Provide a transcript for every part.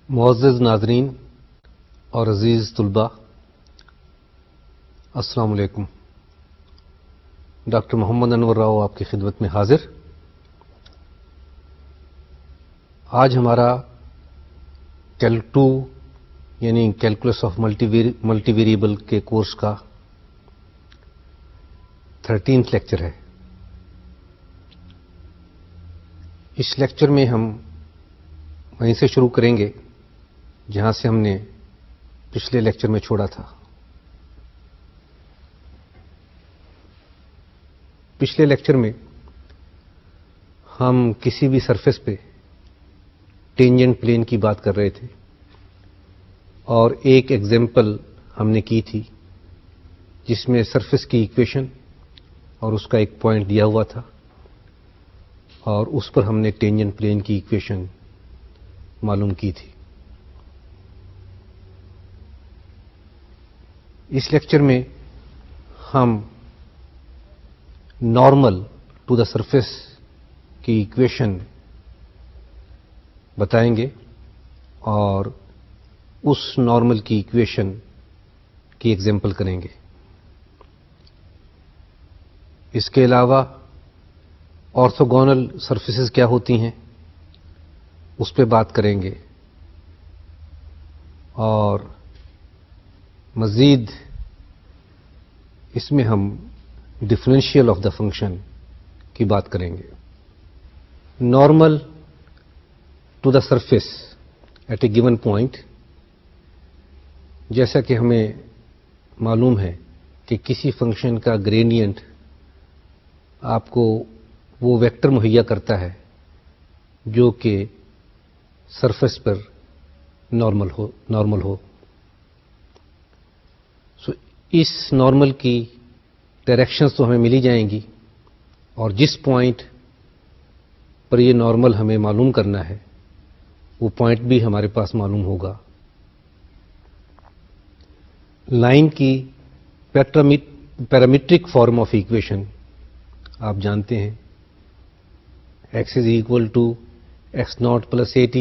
معزز ناظرین اور عزیز طلباء، السلام علیکم۔ ڈاکٹر محمد انور راؤ آپ کی خدمت میں حاضر۔ آج ہمارا کیلک 2 یعنی کیلکولس آف ملٹی ویریبل کے کورس کا 13واں لیکچر ہے۔ اس لیکچر میں ہم وہیں سے شروع کریں گے جہاں سے ہم نے پچھلے لیکچر میں چھوڑا تھا۔ پچھلے لیکچر میں ہم کسی بھی سرفیس پہ ٹینجنٹ پلین کی بات کر رہے تھے اور ایک ایگزامپل ہم نے کی تھی جس میں سرفیس کی ایکویشن اور اس کا ایک پوائنٹ دیا ہوا تھا اور اس پر ہم نے ٹینجنٹ پلین کی ایکویشن معلوم کی تھی۔ اس لیکچر میں ہم نارمل ٹو دا سرفیس کی ایکویشن بتائیں گے اور اس نارمل کی ایکویشن کی ایگزامپل کریں گے۔ اس کے علاوہ آرتھوگونل سرفیسز کیا ہوتی ہیں اس پہ بات کریں گے اور مزید اس میں ہم ڈفرینشیل آف دا فنکشن کی بات کریں گے۔ Normal to the surface at a given point, جیسا کہ ہمیں معلوم ہے کہ کسی فنکشن کا گریڈینٹ آپ کو وہ ویکٹر مہیا کرتا ہے جو کہ سرفیس پر نارمل ہو۔ سو اس نارمل کی ڈائریکشنز تو ہمیں ملی جائیں گی اور جس پوائنٹ پر یہ نارمل ہمیں معلوم کرنا ہے وہ پوائنٹ بھی ہمارے پاس معلوم ہوگا۔ لائن کی پیرامیٹرک فارم آف ایکویشن آپ جانتے ہیں، x is equal to x0 plus at,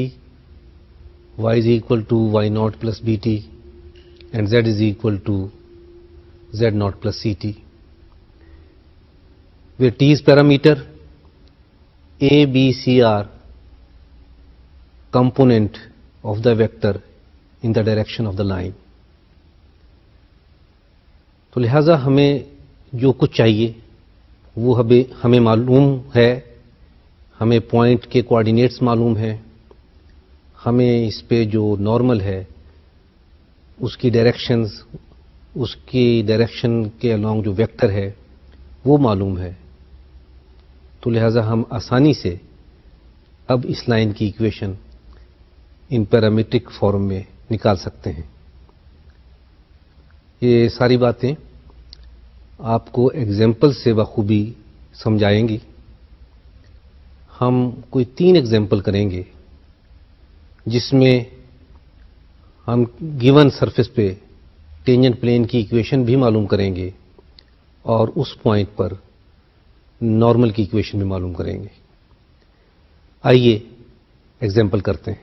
y is equal to y0 plus bt, and z is equal to z0 plus ct, where t is parameter, a, b, c are component of the vector in the direction of the line. تو لہذا ہمیں جو کچھ چاہیے وہ ہمیں معلوم ہے، ہمیں پوائنٹ کے کوآرڈینیٹس معلوم ہیں، ہمیں اس پہ جو نارمل ہے اس کی ڈائریکشن کے along جو ویکٹر ہے وہ معلوم ہے۔ تو لہذا ہم آسانی سے اب اس لائن کی ایکویشن ان پیرامیٹرک فارم میں نکال سکتے ہیں۔ یہ ساری باتیں آپ کو ایگزامپل سے بخوبی سمجھائیں گی۔ ہم کوئی 3 ایگزامپل کریں گے جس میں ہم گیون سرفیس پہ ٹینجنٹ پلین کی ایکویشن بھی معلوم کریں گے اور اس پوائنٹ پر نارمل کی ایکویشن بھی معلوم کریں گے۔ آئیے ایگزامپل کرتے ہیں۔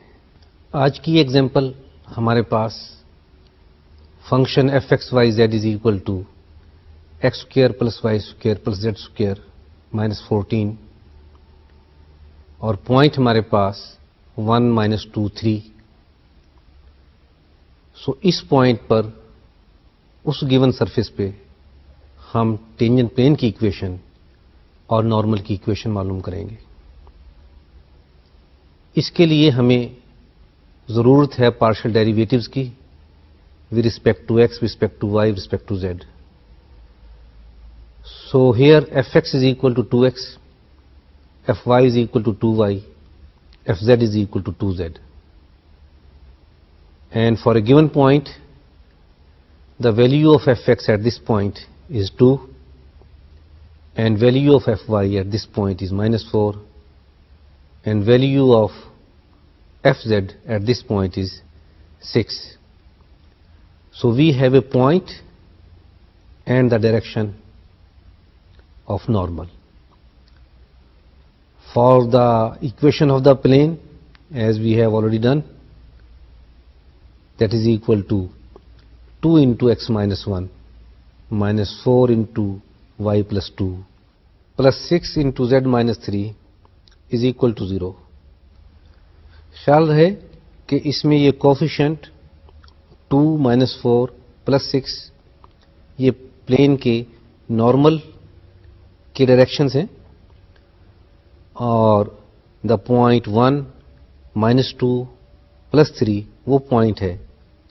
آج کی ایگزامپل ہمارے پاس function f x Y Z is equal to x square plus y square plus z square minus 14 اور پوائنٹ ہمارے پاس 1 -2 3۔ سو اس پوائنٹ پر اس گیون سرفیس پہ ہم ٹینجنٹ پلین کی ایکویشن اور نارمل کی ایکویشن معلوم کریں گے۔ اس کے لیے ہمیں ضرورت ہے پارشل ڈیریویٹوز کی with respect to x, with respect to y, with respect to z. So here fx is equal to 2x, fy is equal to 2y, fz is equal to 2z. And for a given point, the value of fx at this point is 2 and value of fy at this point is -4 and value of fz at this point is 6. So we have a point and the direction of normal. For the equation of the plane, as we have already done, that is equal to 2 into x minus 1 minus 4 into y plus 2 plus 6 into z minus 3 is equal to 0. ख्याल रहे कि इसमें ये coefficient 2 minus 4 plus 6 ये plane के normal के directions हैं और द पॉइंट 1 माइनस 2 प्लस 3 वो पॉइंट है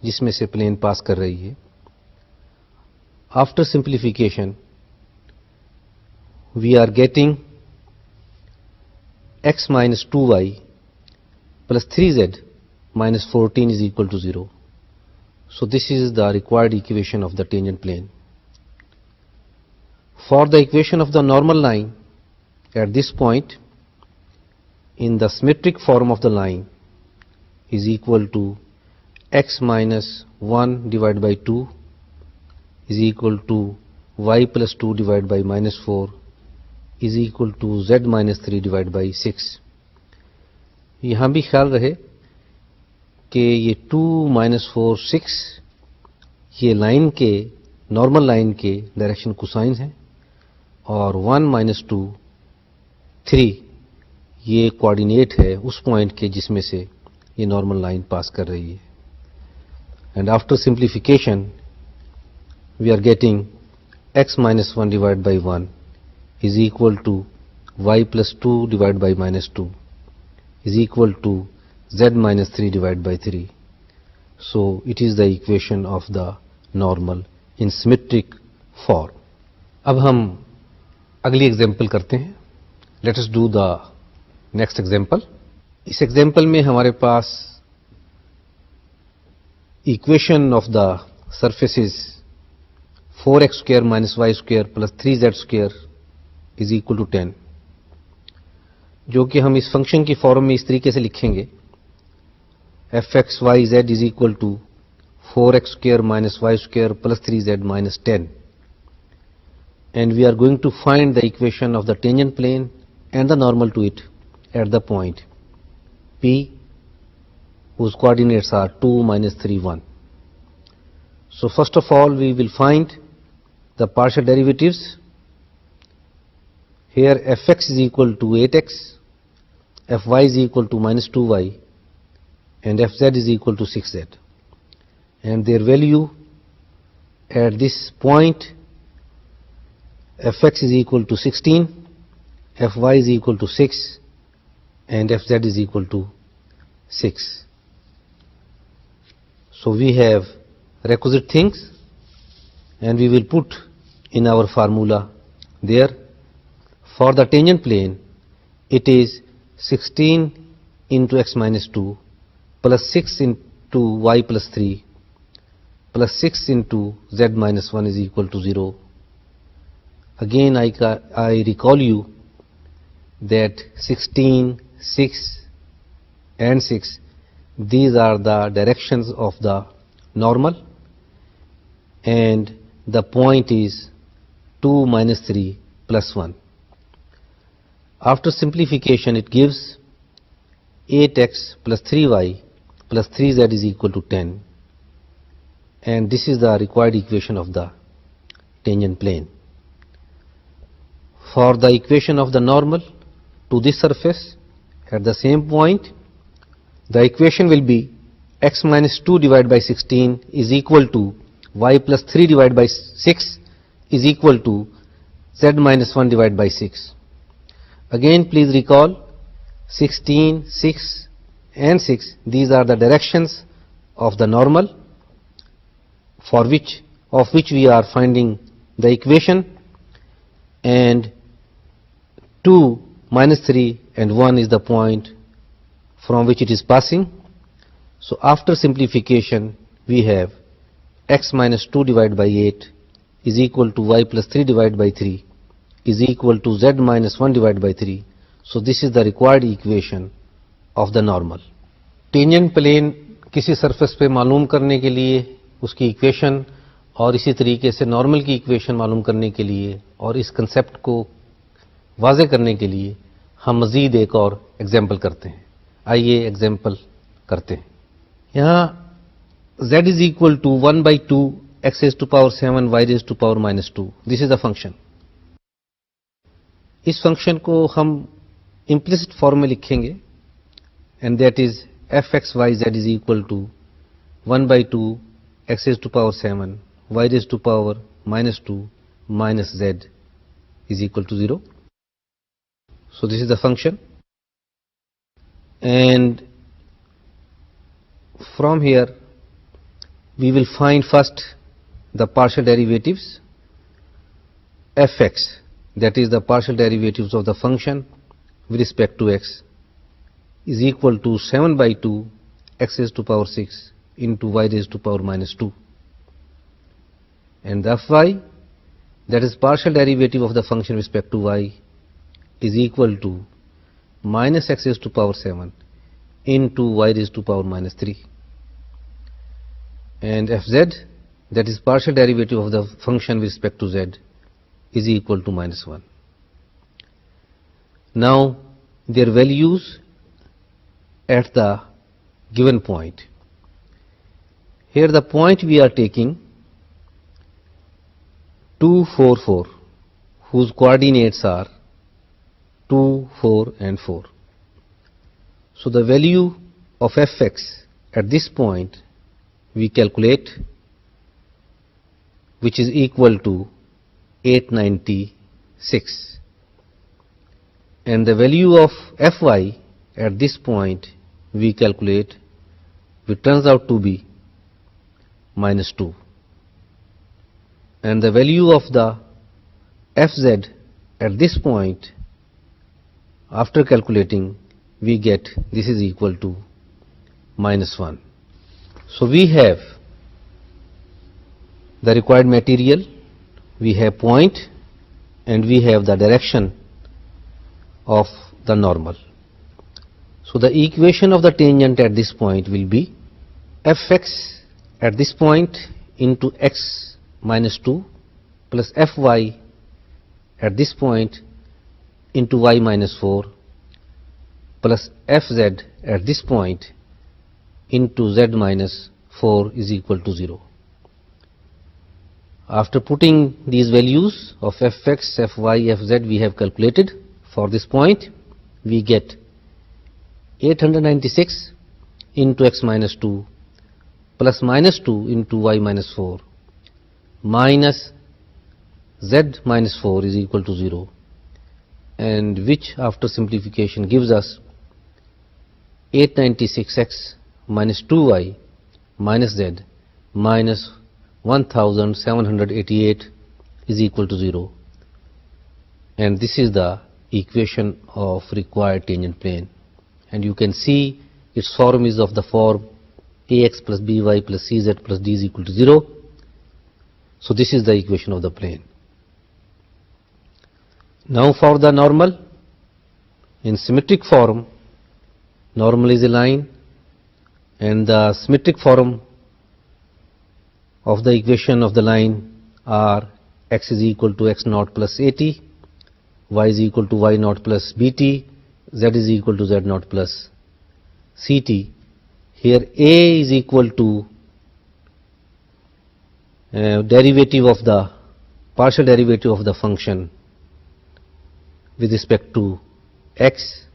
जिसमें से प्लेन पास कर रही है. After simplification we are getting x minus 2y plus 3z minus 14 is equal to 0. So this is the required equation of the tangent plane. For the equation of the normal line at this point in the symmetric form of the line is equal to x minus 1 divided by 2 is equal to y plus 2 divided by minus 4 is equal to z minus 3 divided by 6. यहाँ भी ख्याल रहे कि ये 2 minus 4 6 ये line के normal line के direction cosine हैं और 1 माइनस 2 3 ये कोऑर्डिनेट है उस पॉइंट के जिसमें से ये नॉर्मल लाइन पास कर रही है. And after simplification we are getting x minus 1 divided by 1 is equal to y plus 2 divided by minus 2 is equal to z minus 3 divided by 3. So it is the equation of the normal in symmetric form. अब हम अगली example करते हैं. Let us do the next example. इस example में हमारे पास equation of the surfaces 4x square minus y square plus 3z square is equal to 10, जो कि हम इस फंक्शन की फॉर्म में इस तरीके से लिखेंगे fx y z is equal to 4x square minus y square plus 3z minus 10, and we are going to find the equation of the tangent plane and the normal to it at the point P whose coordinates are 2 minus 3 1. So first of all we will find the partial derivatives. Here fx is equal to 8x, fy is equal to minus 2y, and fz is equal to 6z, and their value at this point fx is equal to 16, fy is equal to 6, and fz is equal to 6. So we have requisite things and we will put in our formula there. For the tangent plane it is 16 into x minus 2 plus 6 into y plus 3 plus 6 into z minus 1 is equal to 0. Again I recall you that 16, 6 and 6, these are the directions of the normal, and the point is 2 minus 3 plus 1. After simplification it gives 8x plus 3y plus 3z is equal to 10, and this is the required equation of the tangent plane. For the equation of the normal to this surface at the same point, the equation will be x minus 2 divided by 16 is equal to y plus 3 divided by 6 is equal to z minus 1 divided by 6. Again please recall 16, 6 and 6, these are the directions of the normal of which we are finding the equation, and 2 minus 3 and 1 is the point from which it is passing. So after simplification we have x minus 2 divided by 8 is equal to y plus 3 divided by 3 is equal to z minus 1 divided by 3. So this is the required equation of the normal. Tangent plane किसी surface पे मालूम करने के लिए उसकी equation और इसी तरीके से नॉर्मल की इक्वेशन मालूम करने के लिए और इस कंसेप्ट को वाज़े करने के लिए हम मज़ीद एक और एग्जाम्पल करते हैं. आइए एग्जाम्पल करते हैं. यहाँ z is equal to 1 by 2 x raised to power 7 y raised to power minus 2. This is the function. इस फंक्शन को हम implicit फॉर्म में लिखेंगे and that is f(x,y,z) is equal to 1 by 2 x raised to power 7 y raised to power minus 2 minus z is equal to 0. So this is the function, and from here we will find first the partial derivatives. Fx, that is the partial derivatives of the function with respect to x, is equal to 7 by 2 x raised to power 6 into y raised to power minus 2, and the fy, that is partial derivative of the function with respect to y, is equal to minus x raised to power 7 into y raised to power minus 3, and fz, that is partial derivative of the function with respect to z, is equal to minus 1. Now their values at the given point. Here the point we are taking 2, 4, 4, whose coordinates are 2, 4 and 4. So the value of fx at this point we calculate, which is equal to 896, and the value of fy at this point we calculate, which turns out to be minus 2, and the value of the fz at this point after calculating we get this is equal to minus 1. So we have the required material, we have point, and we have the direction of the normal. So the equation of the tangent at this point will be fx at this point into x minus 2 plus fy at this point into y minus 4 plus fz at this point into z minus 4 is equal to 0. After putting these values of fx, fy, fz we have calculated for this point, we get 896 into x minus 2 plus minus 2 into y minus 4 minus z minus 4 is equal to 0, and which after simplification gives us 896x minus 2y minus z minus 1788 is equal to 0, and this is the equation of required tangent plane. And you can see its form is of the form ax plus by plus cz plus d is equal to 0. So this is the equation of the plane. Now for the normal, in symmetric form, normal is a line, and the symmetric form of the equation of the line are x is equal to x naught plus at, y is equal to y naught plus bt, z is equal to z naught plus ct. Here a is equal to derivative of the partial derivative of the function with respect to x,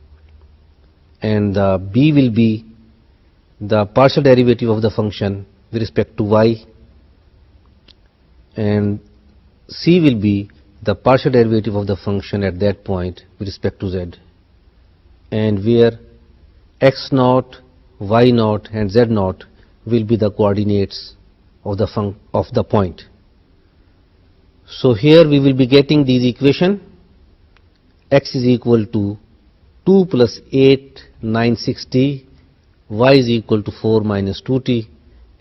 and b will be the partial derivative of the function with respect to y, and c will be the partial derivative of the function at that point with respect to z, and where x naught, y naught and z naught will be the coordinates of the point. So here we will be getting these equation: x is equal to 2 plus 8 960, y is equal to 4 minus 2t,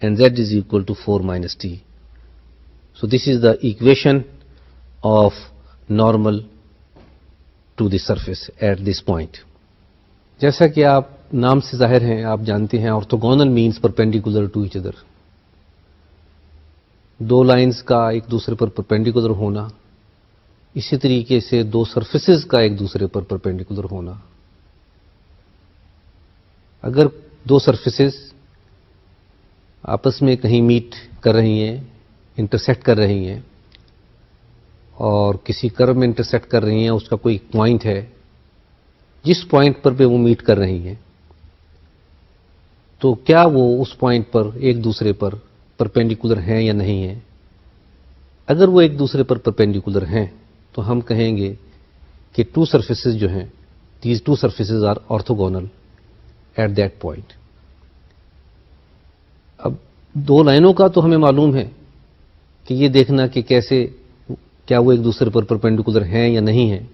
and z is equal to 4 minus t. So this is the equation of normal to the surface at this point. जैसा कि आप नाम से जाहिर हैं, आप जानते हैं orthogonal means perpendicular to each other, दो लाइंस का एक दूसरे पर परपेंडिकुलर होना, इसी तरीके से दो सरफेसेस का एक दूसरे पर परपेंडिकुलर होना। अगर दो सरफेसेस آپس میں کہیں میٹ کر رہی ہیں، انٹرسیکٹ کر رہی ہیں، اور کسی کرو میں انٹرسیکٹ کر رہی ہیں، اس کا کوئی پوائنٹ ہے جس پوائنٹ پر وہ میٹ کر رہی ہیں، تو کیا وہ اس پوائنٹ پر ایک دوسرے پر پرپینڈیکولر ہیں یا نہیں ہیں؟ اگر وہ ایک دوسرے پر پرپینڈیکولر ہیں تو ہم کہیں گے کہ ٹو سرفیسز جو ہیں، these two surfaces are orthogonal at that point. اب دو لائنوں کا تو ہمیں معلوم ہے کہ یہ دیکھنا کہ کیسے کیا وہ ایک دوسرے پر پرپینڈیکولر ہیں یا نہیں ہیں.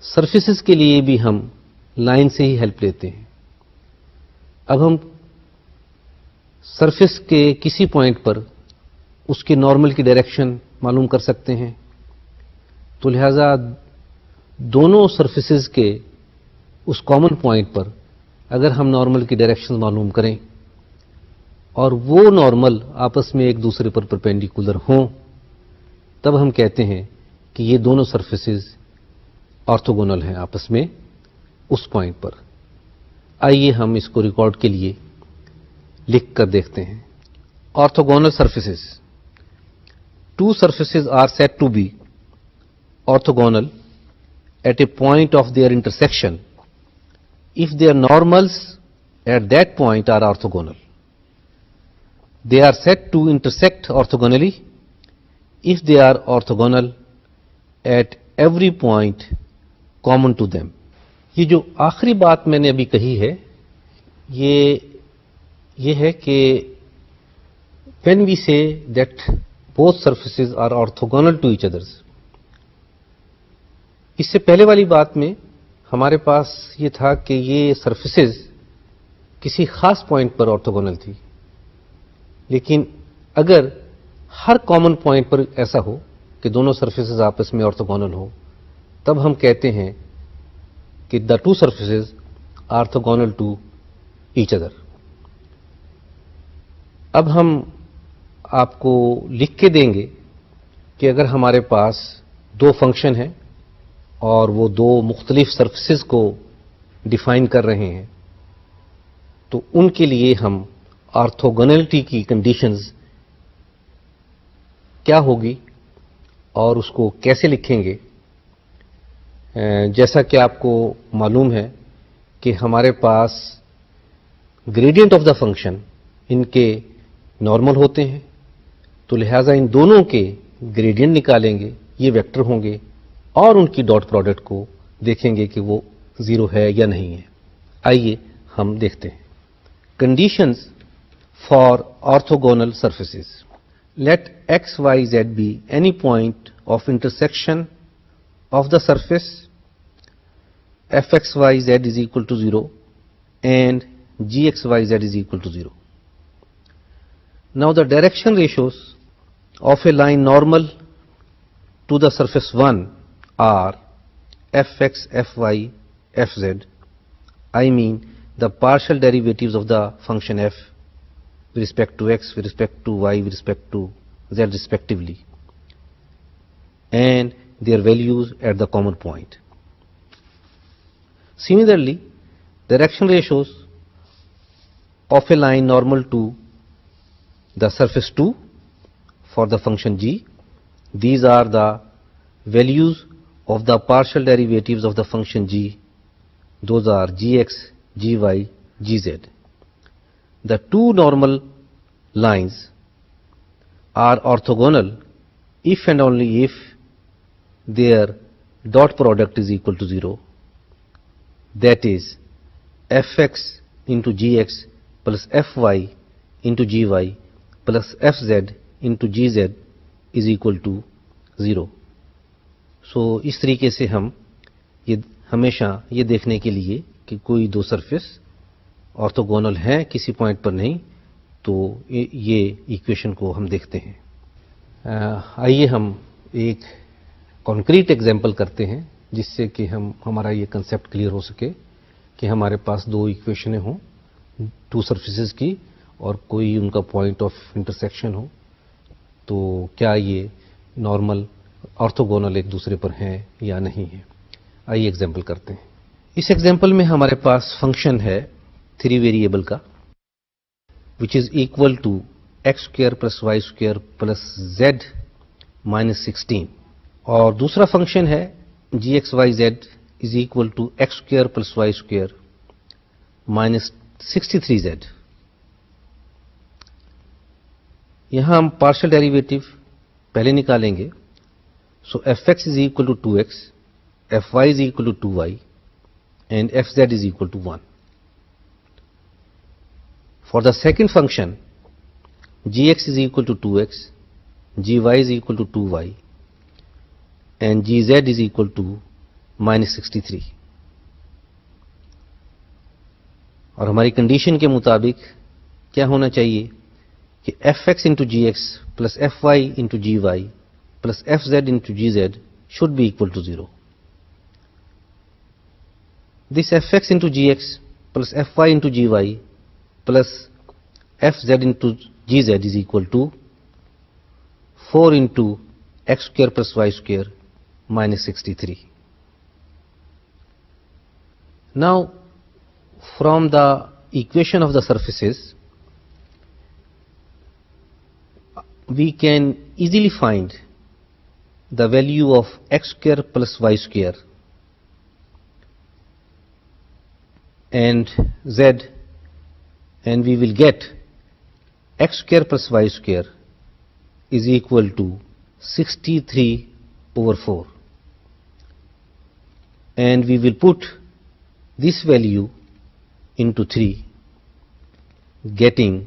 سرفیسز کے لیے بھی ہم لائن سے ہی ہیلپ لیتے ہیں. اب ہم سرفیس کے کسی پوائنٹ پر اس کے نارمل کی ڈائریکشن معلوم کر سکتے ہیں، تو لہذا دونوں سرفیسز کے اس کامن پوائنٹ پر اگر ہم نارمل کی ڈائریکشن معلوم کریں اور وہ نارمل آپس میں ایک دوسرے پر پرپینڈیکولر ہوں، تب ہم کہتے ہیں کہ یہ دونوں سرفیسز آرتھوگونل ہیں آپس میں اس پوائنٹ پر. آئیے ہم اس کو ریکارڈ کے لیے لکھ کر دیکھتے ہیں. Orthogonal surfaces. Two surfaces are said to be orthogonal at a point of their intersection if their normals at that point are orthogonal. They are said to intersect orthogonally if they are orthogonal at every point common to them. یہ جو آخری بات میں نے ابھی کہی ہے یہ ہے کہ when we say that both surfaces are orthogonal to each other، اس سے پہلے والی بات میں ہمارے پاس یہ تھا کہ یہ سرفیسز کسی خاص پوائنٹ پر آرتھوگونل تھی، لیکن اگر ہر کامن پوائنٹ پر ایسا ہو کہ دونوں سرفیسز آپس میں آرتھوگونل ہو، تب ہم کہتے ہیں کہ the two surfaces orthogonal to each other. اب ہم آپ کو لکھ کے دیں گے کہ اگر ہمارے پاس دو فنکشن ہیں اور وہ دو مختلف سرفیسز کو ڈیفائن کر رہے ہیں، تو ان کے لیے ہم آرتھوگونلٹی کی کنڈیشنز کیا ہوگی اور اس کو کیسے لکھیں گے. جیسا کہ آپ کو معلوم ہے کہ ہمارے پاس گریڈینٹ آف دا فنکشن ان کے نارمل ہوتے ہیں، تو لہذا ان دونوں کے گریڈینٹ نکالیں گے، یہ ویکٹر ہوں گے، اور ان کی ڈاٹ پروڈکٹ کو دیکھیں گے کہ وہ زیرو ہے یا نہیں ہے. آئیے ہم دیکھتے ہیں. Conditions for orthogonal surfaces. Let X Y Z be any point of intersection of the surface F x Y Z is equal to 0 and G x Y Z is equal to 0. Now the direction ratios of a line normal to the surface 1 are fx, fy, fz. I mean the partial derivatives of the function f with respect to x, with respect to y, with respect to z respectively, and their values at the common point. Similarly, direction ratios of a line normal to the surface 2 for the function g, these are the values of the partial derivatives of the function g, those are gx, gy, gz. The two normal lines are orthogonal if and only if their dot product is equal to 0, that is fx into gx plus fy into gy plus fz into gz is equal to 0. سو اس طریقے سے ہم یہ ہمیشہ یہ دیکھنے کے لیے کہ کوئی دو سرفیس آرتھوگونل ہیں کسی پوائنٹ پر نہیں، تو یہ ایکویشن کو ہم دیکھتے ہیں. آئیے ہم ایک کانکریٹ ایگزامپل کرتے ہیں جس سے کہ ہمارا یہ کنسیپٹ کلیئر ہو سکے کہ ہمارے پاس دو ایکویشنیں ہوں ٹو سرفیسز کی اور کوئی ان کا پوائنٹ آف انٹرسیکشن ہو، تو کیا یہ نارمل آرتھوگونل ایک دوسرے پر ہیں یا نہیں ہیں. آئیے ایگزامپل کرتے ہیں. اس ایگزامپل میں ہمارے پاس فنکشن ہے 3 ویریبل کا. which is equal to x square plus y square plus z minus 16. اور دوسرا فنکشن ہے g x Y Z is equal to x square plus y square minus 63z. یہاں ہم پارشل ڈیریویٹو پہلے نکالیں گے. So f x is equal to 2x, f y is equal to 2y and f z is equal to 1. For the second function, gx is equal to 2x, gy is equal to 2y, and gz is equal to minus 63. اور ہماری condition کے مطابق کیا ہونا چاہیے کہ F X into G X plus F Y into G Y plus F Z into G Z should be equal to 0. This F X into G X plus F Y into G Y plus fz into gz is equal to 4 into x square plus y square minus 63. Now, from the equation of the surfaces, we can easily find the value of x square plus y square and z, and we will get x square plus y square is equal to 63/4, and we will put this value into 3, getting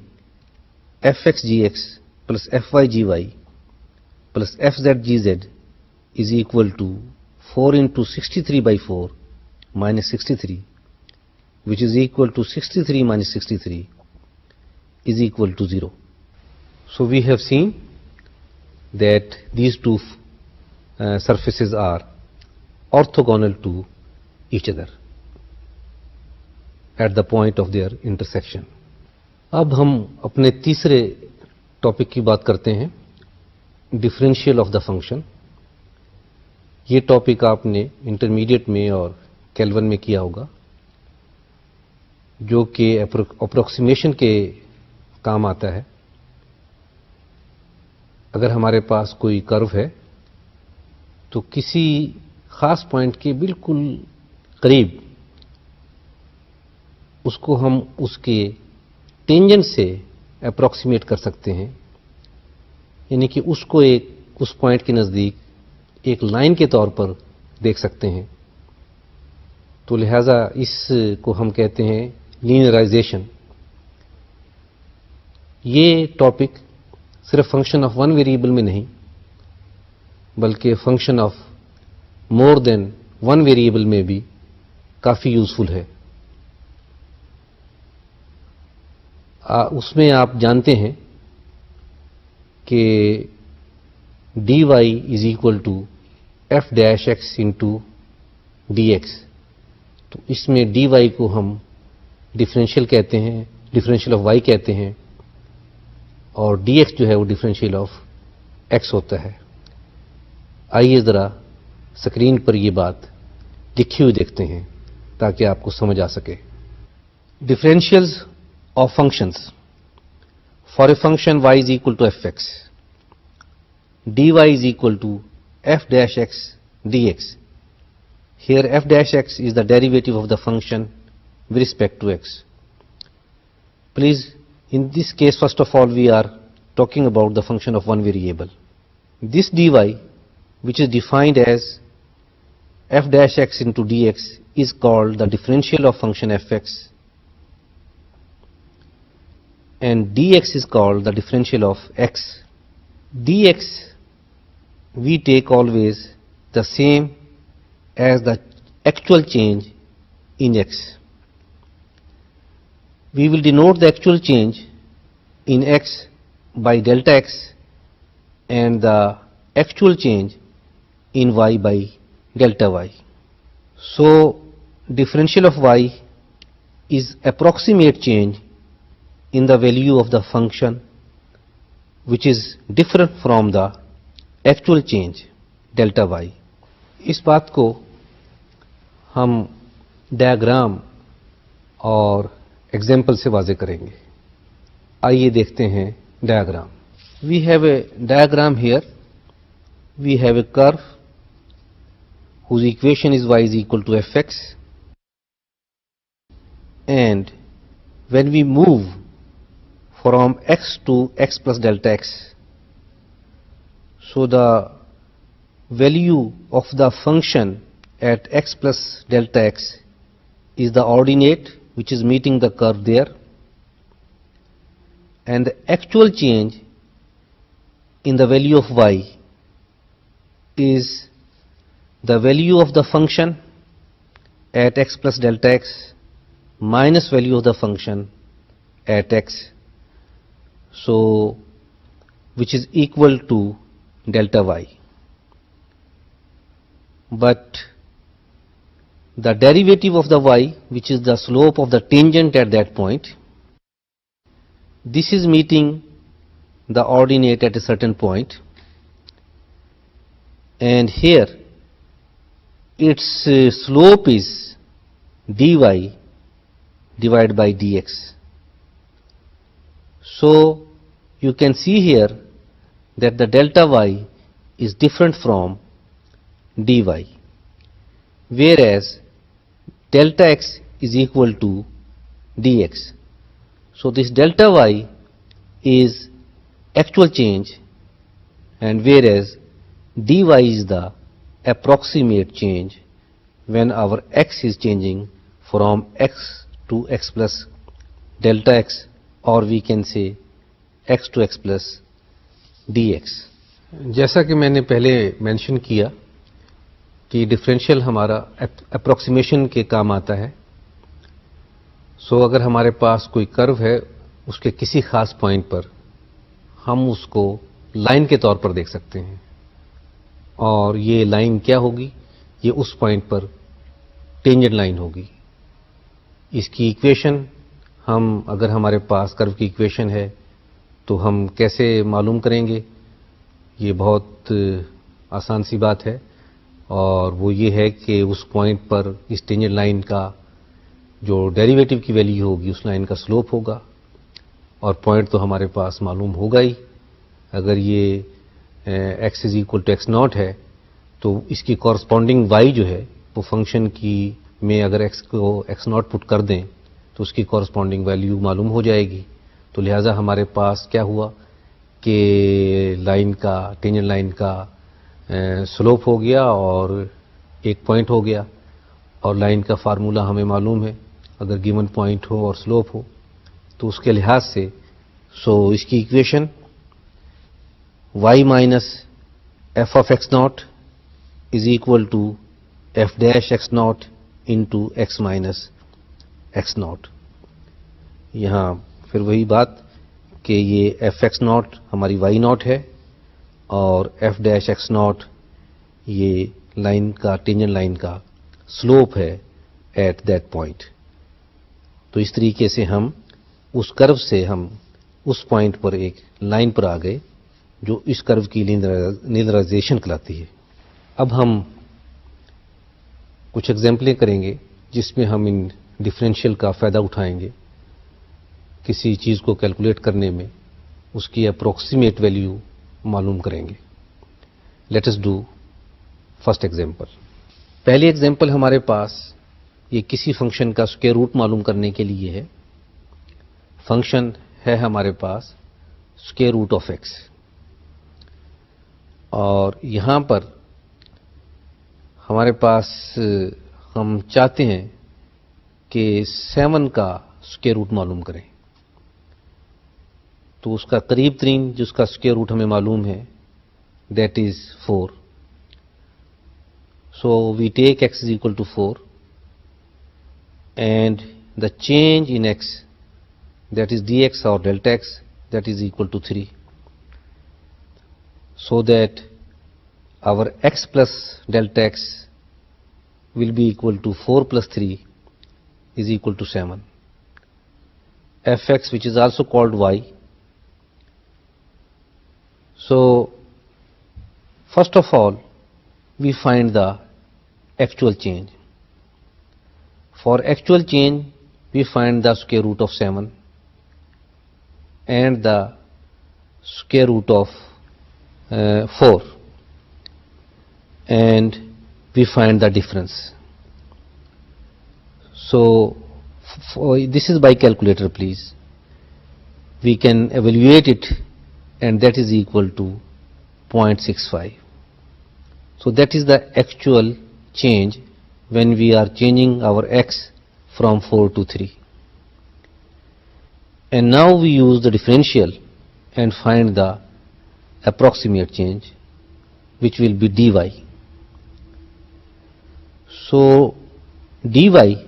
fx gx plus fy gy plus fz gz is equal to 4 into 63/4 minus 63, which is equal to 63 minus 63 is equal to 0. So we have seen that these two surfaces are orthogonal to each other at the point of their intersection. اب ہم اپنے تیسرے topic کی بات کرتے ہیں, differential of the function. یہ topic آپ نے انٹرمیڈیٹ میں اور کیلون میں کیا ہوگا, جو کہ اپروکسیمیشن کے کام آتا ہے. اگر ہمارے پاس کوئی کرو ہے تو کسی خاص پوائنٹ کے بالکل قریب اس کو ہم اس کے ٹینجنٹ سے اپروکسیمیٹ کر سکتے ہیں, یعنی کہ اس کو اس پوائنٹ کے نزدیک ایک لائن کے طور پر دیکھ سکتے ہیں. تو لہذا اس کو ہم کہتے ہیں لینئرائزیشن. یہ ٹاپک صرف فنکشن آف ون ویریبل میں نہیں بلکہ function of more than one variable میں بھی کافی یوزفل ہے. اس میں آپ جانتے ہیں کہ D Y is equal to F dash X into D X. تو اس میں ڈی وائی کو ہم ڈفرینشیل کہتے ہیں, ڈفرینشیل آف وائی کہتے ہیں, اور ڈی ایکس جو ہے وہ ڈفرینشیل آف ایکس ہوتا ہے. آئیے ذرا اسکرین پر یہ بات لکھی ہوئی دیکھتے ہیں تاکہ آپ کو سمجھ آ سکے. Differentials of functions. For a function y is equal to fx, dy is equal to f dash x dx. Here f dash x is the derivative of the function with respect to x. Please, in this case, first of all, we are talking about the function of one variable. This dy, which is defined as f dash x into dx, is called the differential of function fx, and dx is called the differential of x. Dx we take always the same as the actual change in x. We will denote the actual change in x by delta x and the actual change in y by delta y. So differential of y is approximate change in the value of the function which is different from the actual change delta y. اس بات کو ہم ڈیاگرام اور example سے واضح کریں گے. آئیے دیکھتے ہیں diagram. We have a diagram here. We have a curve whose equation is y is equal to fx, and when we move from x to x plus delta x, so the value of the function at x plus delta x is the ordinate which is meeting the curve there, and the actual change in the value of y is the value of the function at x plus delta x minus value of the function at x, so which is equal to delta y. But the derivative of the y, which is the slope of the tangent at that point, this is meeting the ordinate at a certain point, and here its slope is dy divided by dx. So you can see here that the delta y is different from dy, whereas delta x is equal to dx. So this delta y is actual change, and whereas dy is the approximate change when our x is changing from x to x plus delta x, or we can say x to x plus dx. جیسا کہ میں نے پہلے mention کیا کہ differential ہمارا approximation کے کام آتا ہے. سو اگر ہمارے پاس کوئی کرو ہے، اس کے کسی خاص پوائنٹ پر ہم اس کو لائن کے طور پر دیکھ سکتے ہیں، اور یہ لائن کیا ہوگی؟ یہ اس پوائنٹ پر ٹینجنٹ لائن ہوگی. اس کی ایکویشن ہم، اگر ہمارے پاس کرو کی ایکویشن ہے تو ہم کیسے معلوم کریں گے؟ یہ بہت آسان سی بات ہے، اور وہ یہ ہے کہ اس پوائنٹ پر اس ٹینجنٹ لائن کا جو ڈیریویٹو کی ویلیو ہوگی اس لائن کا سلوپ ہوگا، اور پوائنٹ تو ہمارے پاس معلوم ہوگا ہی. اگر یہ x is equal to X not ہے تو اس کی کورسپونڈنگ y جو ہے وہ فنکشن کی میں اگر x کو ایکس ناٹ پٹ کر دیں تو اس کی کورسپونڈنگ ویلیو معلوم ہو جائے گی. تو لہٰذا ہمارے پاس کیا ہوا کہ لائن کا، ٹینجنٹ لائن کا سلوپ ہو گیا اور ایک پوائنٹ ہو گیا، اور لائن کا فارمولا ہمیں معلوم ہے. اگر گیون پوائنٹ ہو اور سلوپ ہو تو اس کے لحاظ سے اس کی equation y minus f of x naught is equal to f dash x naught into x minus x naught. یہاں پھر وہی بات کہ یہ f x naught ہماری y naught ہے، اور f dash x naught یہ لائن کا، ٹینجنٹ لائن کا سلوپ ہے ایٹ دیٹ پوائنٹ. تو اس طریقے سے ہم اس کرو سے ہم اس پوائنٹ پر ایک لائن پر آ گئے جو اس کرو کی لینیئرائزیشن کہلاتی ہے. اب ہم کچھ ایگزامپلیں کریں گے جس میں ہم ان ڈفرینشیل کا فائدہ اٹھائیں گے. کسی چیز کو کیلکولیٹ کرنے میں اس کی اپروکسیمیٹ ویلیو معلوم کریں گے. Let us do first example. پہلی ایگزامپل ہمارے پاس یہ کسی فنکشن کا اسکوائر روٹ معلوم کرنے کے لیے ہے. فنکشن ہے ہمارے پاس اسکوائر روٹ آف ایکس، اور یہاں پر ہمارے پاس ہم چاہتے ہیں کہ 7 کا اسکوائر روٹ معلوم کریں. تو اس کا قریب ترین جس کا اسکوائر روٹ ہمیں معلوم ہے that is 4. So we take x is equal to 4 and the change in x that is dx اور delta x that is equal to 3. So that our x plus delta x will be equal to 4 plus 3 is equal to 7. fx, which is also called y. So first of all we find the actual change. For actual change we find the square root of 7, and the square root of 4, and we find the difference. So this is by calculator, please. We can evaluate it, and that is equal to 0.65. So that is the actual change when we are changing our x from 4 to 3. And now we use the differential and find the approximate change, which will be dy. So dy,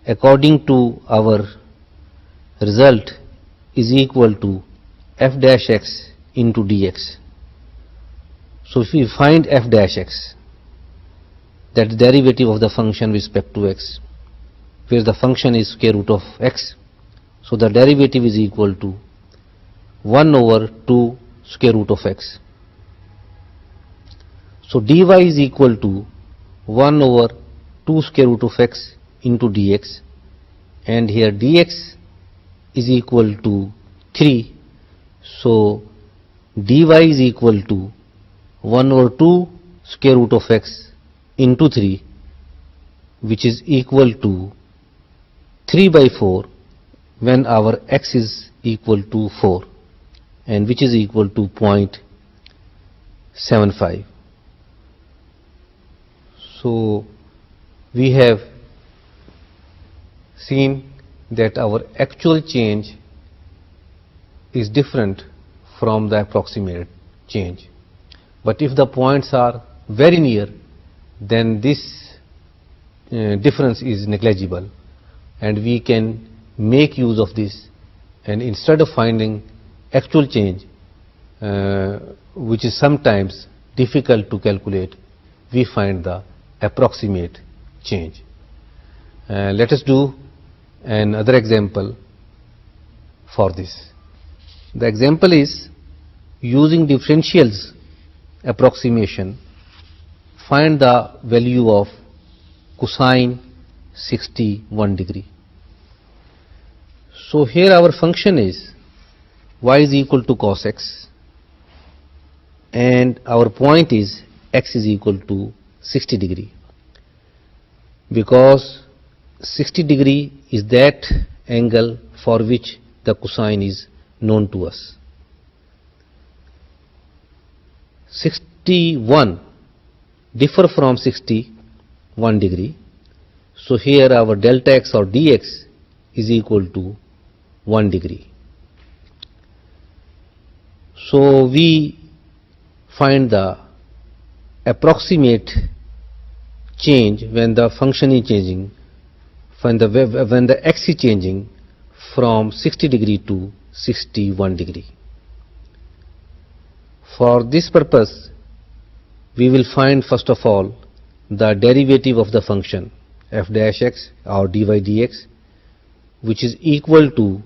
according to our result, is equal to f dash x into dx. So if we find f dash x, that is derivative of the function with respect to x, where the function is square root of x, so the derivative is equal to 1 over 2 square root of x. So dy is equal to 1 over 2 square root of x into dx, and here dx is equal to 3. So dy is equal to 1 over 2 square root of x into 3, which is equal to 3 by 4 when our x is equal to 4, and which is equal to 0.75. So we have seen that our actual change is different from the approximate change. But if the points are very near, then this difference is negligible, and we can make use of this, and instead of finding actual change, which is sometimes difficult to calculate, we find the approximate change. Let us do another example for this. The example is using differentials approximation, find the value of cosine 61 degree. So here our function is y is equal to cos x, and our point is x is equal to 60 degree, because 60 degree is that angle for which the cosine is known to us. 61 differ from 61 degree, so here our delta x or dx is equal to 1 degree. So we find the approximate change when the function is changing, when the x is changing from 60 degree to 61 degree. For this purpose, we will find first of all the derivative of the function f dash x or dy dx, which is equal to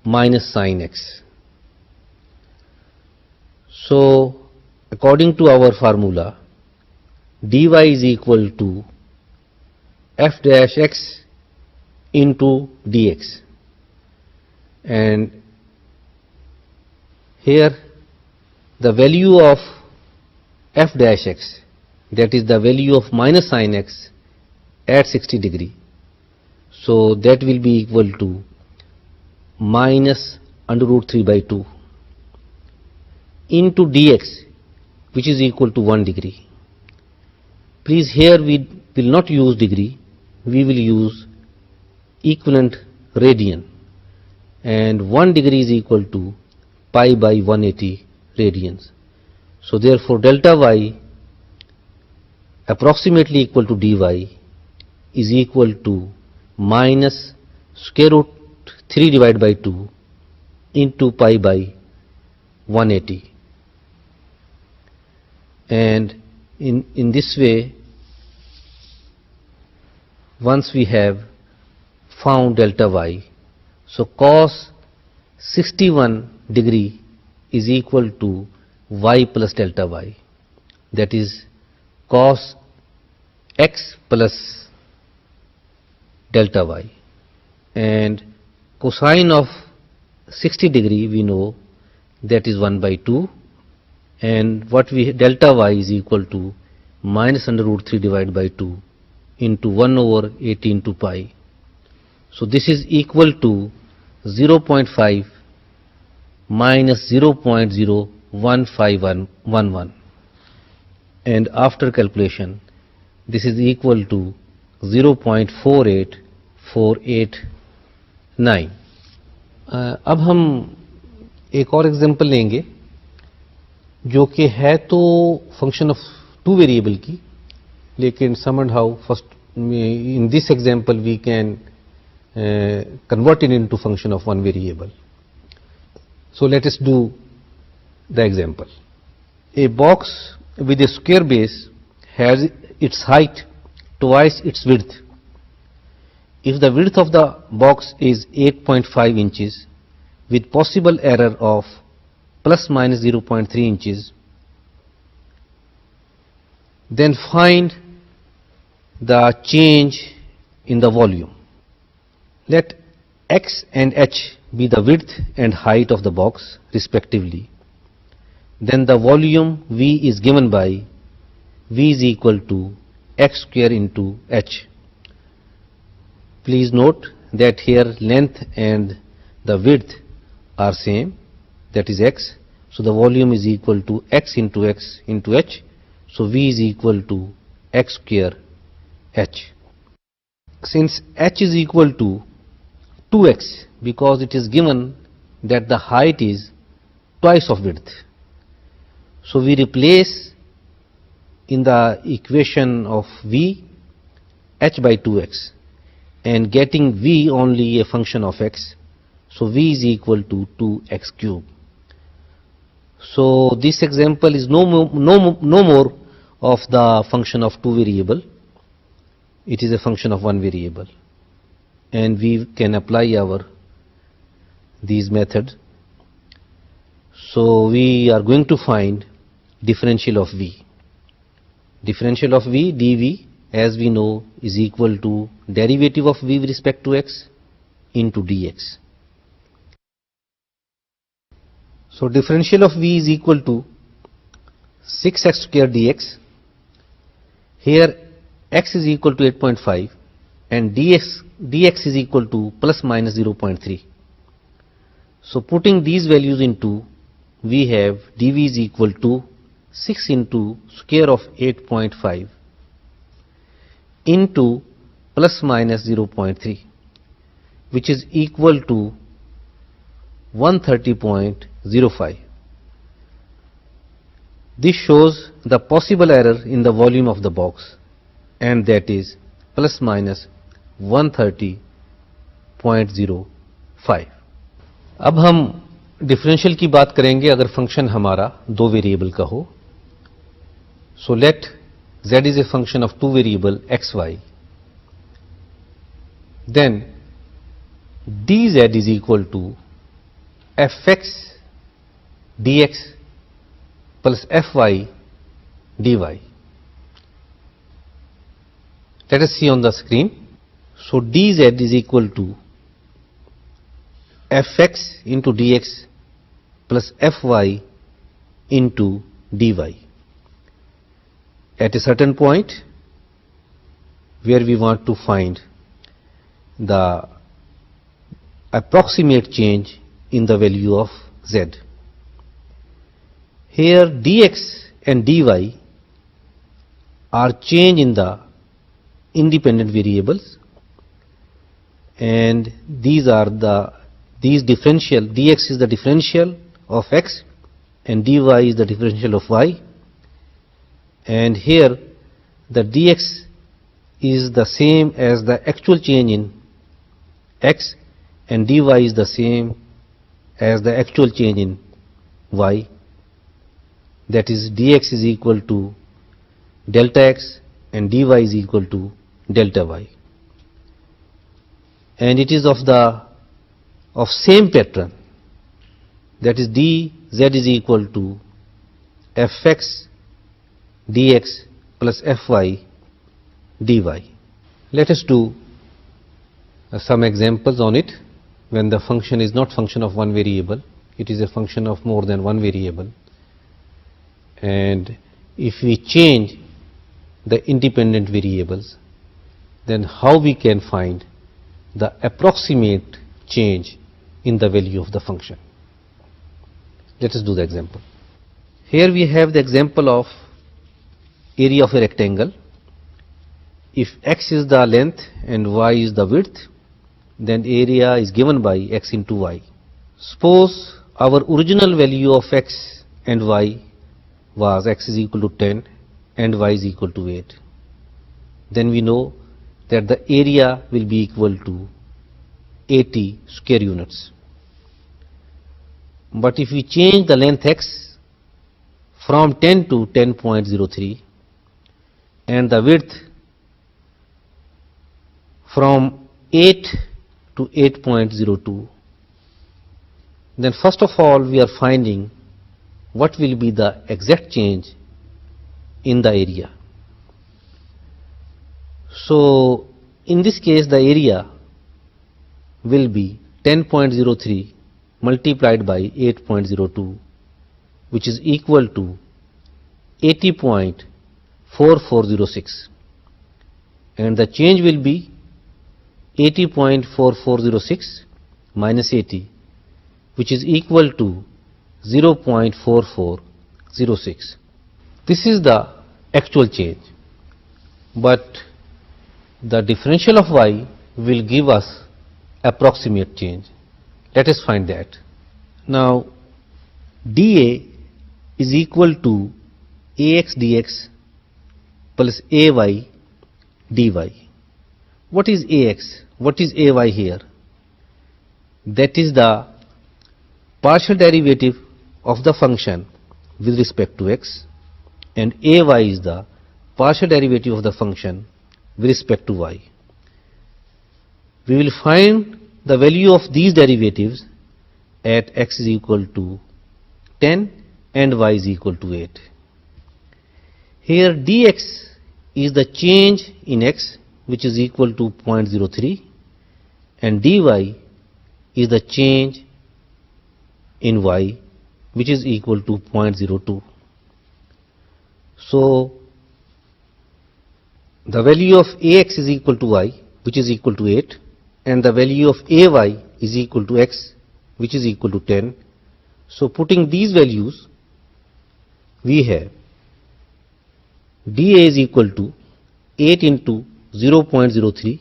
minus sine x. So according to our formula, dy is equal to f dash x into dx, and here the value of f dash x, that is the value of minus sine x at 60 degree, so that will be equal to minus under root 3 by 2 into dx, which is equal to 1 degree. Please, here we will not use degree, we will use equivalent radian, and 1 degree is equal to pi by 180 radians. So therefore delta y approximately equal to dy is equal to minus square root 3 divided by 2 into pi by 180. And in this way, once we have found delta y, so cos 61 degree is equal to y plus delta y, that is cos x plus delta y, and cosine of 60 degree we know that is 1 by 2, and what we delta y is equal to minus under root 3 divided by 2 into 1 over 18 to pi. So this is equal to 0.5 minus 0.01511, and after calculation this is equal to 0.48489. अब हम एक और example लेंगे जो कि है तो function of two variable की, लेकिन somehow first in this example we can convert it into function of one variable. So let us do the example. A box with a square base has its height twice its width. If the width of the box is 8.5 inches with possible error of plus minus 0.3 inches, then find the change in the volume. Let x and h be the width and height of the box respectively. Then the volume V is given by V is equal to x square into h. Please note that here length and the width are same, that is x. So the volume is equal to x into h. So V is equal to x square h. Since h is equal to 2x, because it is given that the height is twice of width, so we replace in the equation of V h by 2x, and getting V only a function of x, so V is equal to 2x cube. So this example is no more of the function of two variable, it is a function of one variable, and we can apply these methods. So we are going to find differential of V. Differential of V, dV, as we know, is equal to derivative of V with respect to x into dx. So differential of V is equal to 6x square dx. Here x is equal to 8.5 and dx is equal to plus minus 0.3. So putting these values into, we have dv is equal to 6 into square of 8.5 into plus minus 0.3, which is equal to 130.05. This shows the possible error in the volume of the box, and that is plus minus 130.05. अब हम differential की बात करेंगे अगर function हमारा दो variable का हो. So let z is a function of two variable x y. Then dz is equal to fx dx plus fy dy. Let us see on the screen. So dz is equal to fx into dx plus fy into dy. At a certain point where we want to find the approximate change in the value of z. Here dx and dy are change in the independent variables, and these differential, dx is the differential of x and dy is the differential of y, and here the dx is the same as the actual change in x and dy is the same as the actual change in y, that is dx is equal to delta x and dy is equal to delta y, and it is of same pattern, that is dz is equal to fx dx plus fy dy. Let us do some examples on it. when the function is not function of one variable, it is a function of more than one variable. And if we change the independent variables, then how we can find the approximate change in the value of the function. Let us do the example. Here we have the example of area of a rectangle. If x is the length and y is the width, then area is given by x into y. Suppose our original value of x and y was x is equal to 10 and y is equal to 8. Then we know that the area will be equal to 80 square units. But if we change the length x from 10 to 10.03 and the width from 8 to 8.02, then first of all we are finding what will be the exact change in the area. So in this case the area will be 10.03 multiplied by 8.02, which is equal to 80.4406, and the change will be 80.4406 minus 80, which is equal to 0.4406. This is the actual change, but the differential of y will give us approximate change. Let us find that. Now dA is equal to ax dx plus ay dy. What is ax? What is ay here? That is the partial derivative of the function with respect to x, and ay is the partial derivative of the function with respect to y. We will find the value of these derivatives at x is equal to 10 and y is equal to 8. Here dx is the change in x, which is equal to 0.03, and dy is the change in y, which is equal to 0.02. So the value of ax is equal to y, which is equal to 8, and the value of ay is equal to x, which is equal to 10. So putting these values, we have dA is equal to 8 into 0.03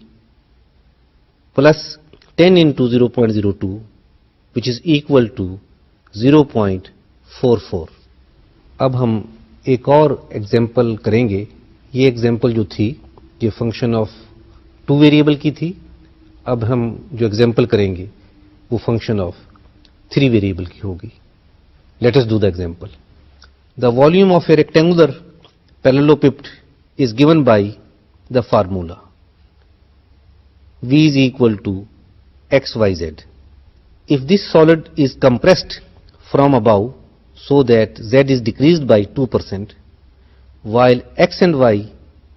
plus 10 into 0.02, which is equal to 0.44. अब हम एक और example करेंगे. ये example जो थी ये function of two variable की थी. अब हम जो एग्जाम्पल करेंगे वो फंक्शन ऑफ थ्री वेरिएबल की होगी. Let us do the example. The volume of a rectangular parallelepiped is given by the formula V is equal to xyz. If this solid is compressed from above so that z is decreased by 2%, while x and y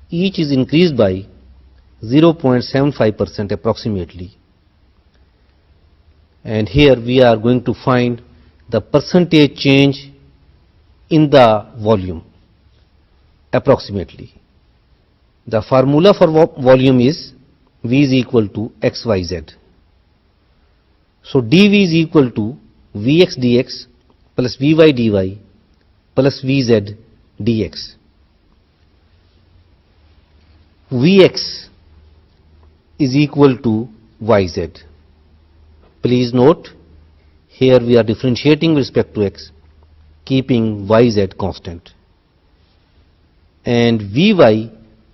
each is increased by 0.75% approximately, and here we are going to find the percentage change in the volume approximately. The formula for volume is V is equal to xyz. So dV is equal to Vx dx plus Vy dy plus Vz dx. Vx is equal to yz. Please note, here we are differentiating with respect to x, keeping yz constant. And Vy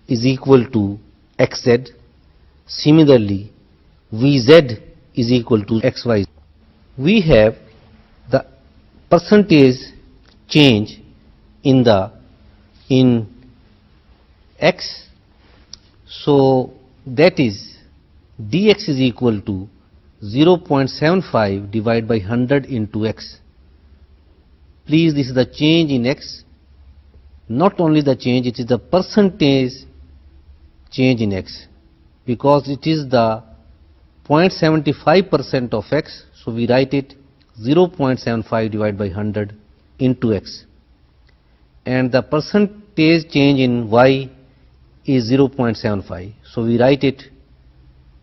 is equal to xz. Similarly, Vz is equal to xy. We have the percentage change in x. So that is dx is equal to 0.75 divided by 100 into x. Please, this is the change in x. Not only the change, it is the percentage change in x, because it is the 0.75% of x, so we write it 0.75 divided by 100 into x. And the percentage change in y is 0.75, so we write it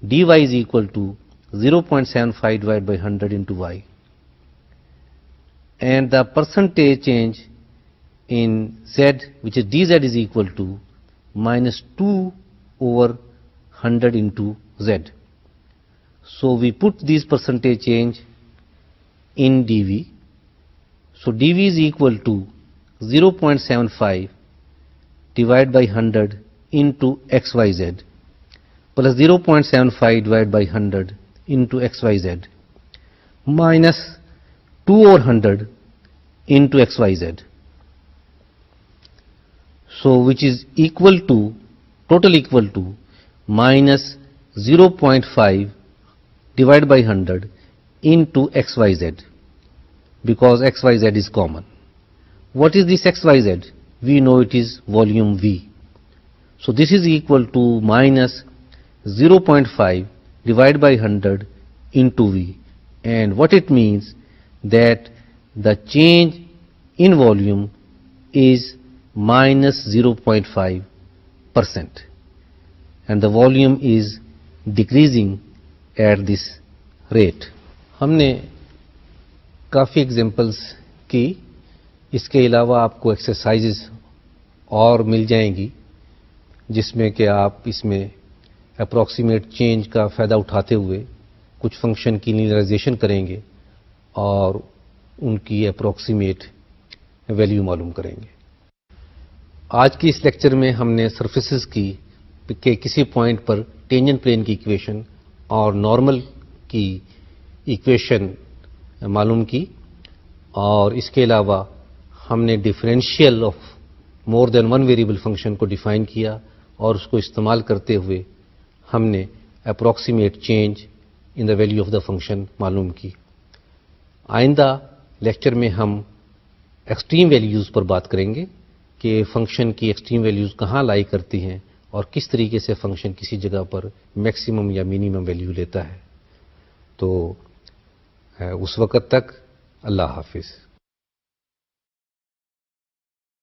dy is equal to 0.75 divided by 100 into y. And the percentage change in z, which is dz, is equal to minus 2 over 100 into z. So we put this percentage change in dv. So dv is equal to 0.75 divided by 100 into xyz plus 0.75 divided by 100 into xyz minus 2 over 100 into xyz. So which is equal to, total equal to minus 0.5 divided by 100 into xyz, because xyz is common. What is this xyz? We know it is volume V. So this is equal to minus 0.5 divided by 100 into V. And what it means, that the change in volume is minus 0.5%, and the volume is decreasing at this rate. ہم نے کافی examples کی، اس کے علاوہ آپ کو exercises اور مل جائیں گی جس میں کہ آپ اس میں اپروکسیمیٹ چینج کا فائدہ اٹھاتے ہوئے کچھ فنکشن کی لینئرائزیشن کریں گے اور ان کی اپروکسیمیٹ ویلیو معلوم کریں گے. آج کی اس لیکچر میں ہم نے سرفیسز کی کہ کسی پوائنٹ پر ٹینجنٹ پلین کی ایکویشن اور نارمل کی ایکویشن معلوم کی، اور اس کے علاوہ ہم نے differential of more than one variable function کو ڈیفائن کیا، اور اس کو استعمال کرتے ہوئے ہم نے approximate change in the value of the function معلوم کی. آئندہ لیکچر میں ہم ایکسٹریم ویلیوز پر بات کریں گے کہ فنکشن کی ایکسٹریم ویلیوز کہاں لائی کرتی ہیں اور کس طریقے سے فنکشن کسی جگہ پر میکسیمم یا منیمم ویلیو لیتا ہے. تو اس وقت تک اللہ حافظ.